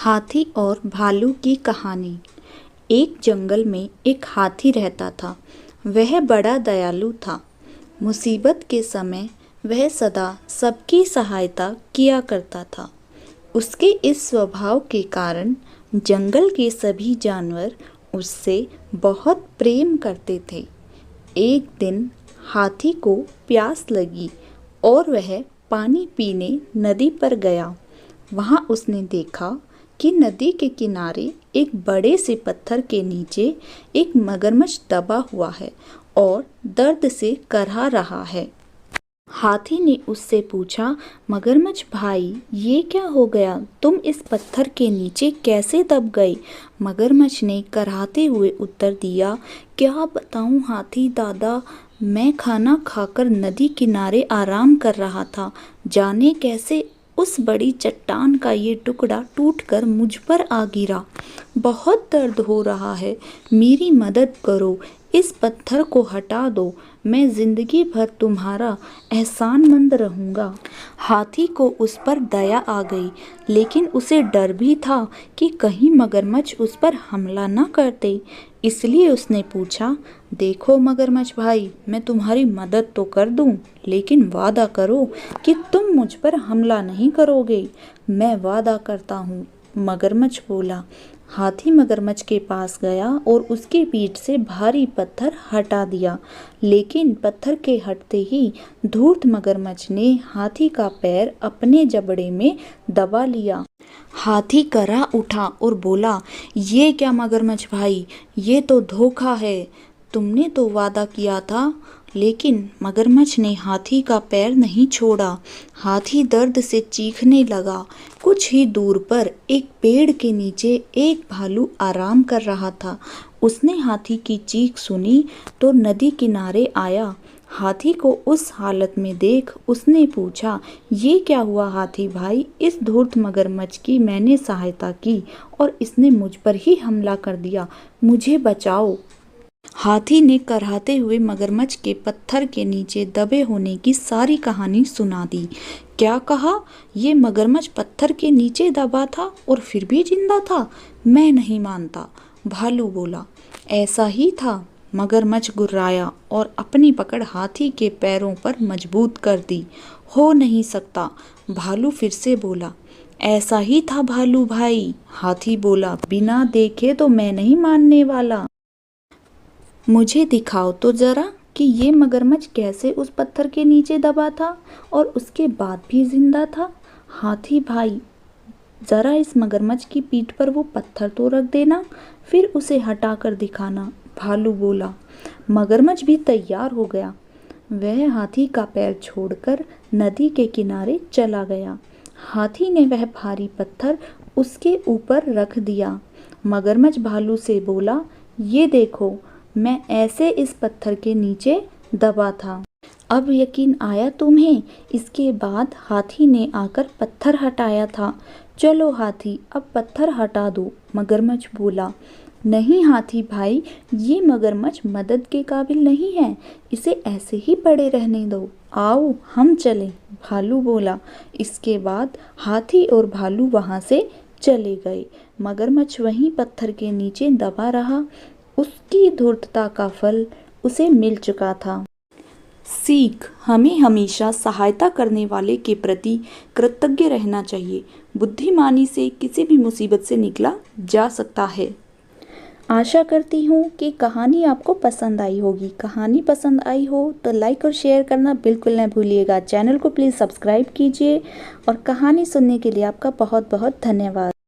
हाथी और भालू की कहानी। एक जंगल में एक हाथी रहता था। वह बड़ा दयालु था। मुसीबत के समय वह सदा सबकी सहायता किया करता था। उसके इस स्वभाव के कारण जंगल के सभी जानवर उससे बहुत प्रेम करते थे। एक दिन हाथी को प्यास लगी और वह पानी पीने नदी पर गया। वहाँ उसने देखा कि नदी के किनारे एक बड़े से पत्थर के नीचे एक मगरमच्छ दबा हुआ है और दर्द से करहा रहा है। हाथी ने उससे पूछा, मगरमच्छ भाई, ये क्या हो गया? तुम इस पत्थर के नीचे कैसे दब गए? मगरमच्छ ने कराहते हुए उत्तर दिया, क्या बताऊं हाथी दादा, मैं खाना खाकर नदी किनारे आराम कर रहा था। जाने कैसे उस बड़ी चट्टान का ये टुकड़ा टूटकर मुझ पर आ गिरा। बहुत दर्द हो रहा है, मेरी मदद करो, इस पत्थर को हटा दो, मैं जिंदगी भर तुम्हारा एहसानमंद रहूँगा। हाथी को उस पर दया आ गई, लेकिन उसे डर भी था कि कहीं मगरमच्छ उस पर हमला न करते। इसलिए उसने पूछा, देखो मगरमच्छ भाई, मैं तुम्हारी मदद तो कर दूं, लेकिन वादा करो कि तुम मुझ पर हमला नहीं करोगे। मैं वादा करता हूँ, मगरमच्छ बोला। हाथी मगरमच्छ के पास गया और उसकी पीठ से भारी पत्थर हटा दिया, लेकिन पत्थर के हटते ही धूर्त मगरमच्छ ने हाथी का पैर अपने जबड़े में दबा लिया। हाथी करा उठा और बोला, ये क्या मगरमच्छ भाई, ये तो धोखा है, तुमने तो वादा किया था। लेकिन मगरमच्छ ने हाथी का पैर नहीं छोड़ा। हाथी दर्द से चीखने लगा। कुछ ही दूर पर एक पेड़ के नीचे एक भालू आराम कर रहा था। उसने हाथी की चीख सुनी तो नदी किनारे आया। हाथी को उस हालत में देख उसने पूछा, ये क्या हुआ हाथी भाई? इस धूर्त मगरमच्छ की मैंने सहायता की और इसने मुझ पर ही हमला कर दिया, मुझे बचाओ। हाथी ने कराहते हुए मगरमच्छ के पत्थर के नीचे दबे होने की सारी कहानी सुना दी। क्या कहा? ये मगरमच्छ पत्थर के नीचे दबा था और फिर भी जिंदा था? मैं नहीं मानता, भालू बोला। ऐसा ही था। मगरमच्छ गुर्राया और अपनी पकड़ हाथी के पैरों पर मजबूत कर दी। हो नहीं सकता, भालू फिर से बोला। ऐसा ही था भालू भाई, हाथी बोला। बिना देखे तो मैं नहीं मानने वाला। मुझे दिखाओ तो जरा कि ये मगरमच्छ कैसे उस पत्थर के नीचे दबा था और उसके बाद भी जिंदा था। हाथी भाई, जरा इस मगरमच्छ की पीठ पर वो पत्थर तो रख देना, फिर उसे हटा कर दिखाना, भालू बोला। मगरमच्छ भी तैयार हो गया। वह हाथी का पैर छोड़कर नदी के किनारे चला गया। हाथी ने वह भारी पत्थर उसके ऊपर रख दिया। मगरमच्छ भालू से बोला, ये देखो, मैं ऐसे इस पत्थर के नीचे दबा था। अब यकीन आया तुम्हें? इसके बाद हाथी ने आकर पत्थर हटाया था। चलो हाथी, अब पत्थर हटा दो, मगरमच्छ बोला। नहीं हाथी भाई, ये मगरमच्छ मदद के काबिल नहीं है, इसे ऐसे ही पड़े रहने दो। आओ हम चलें, भालू बोला। इसके बाद हाथी और भालू वहाँ से चले गए। मगरमच्छ वहीं पत्थर के नीचे दबा रहा। उसकी धूर्तता का फल उसे मिल चुका था। सीख: हमें हमेशा सहायता करने वाले के प्रति कृतज्ञ रहना चाहिए। बुद्धिमानी से किसी भी मुसीबत से निकला जा सकता है। आशा करती हूँ कि कहानी आपको पसंद आई होगी। कहानी पसंद आई हो तो लाइक और शेयर करना बिल्कुल न भूलिएगा। चैनल को प्लीज़ सब्सक्राइब कीजिए और कहानी सुनने के लिए आपका बहुत बहुत धन्यवाद।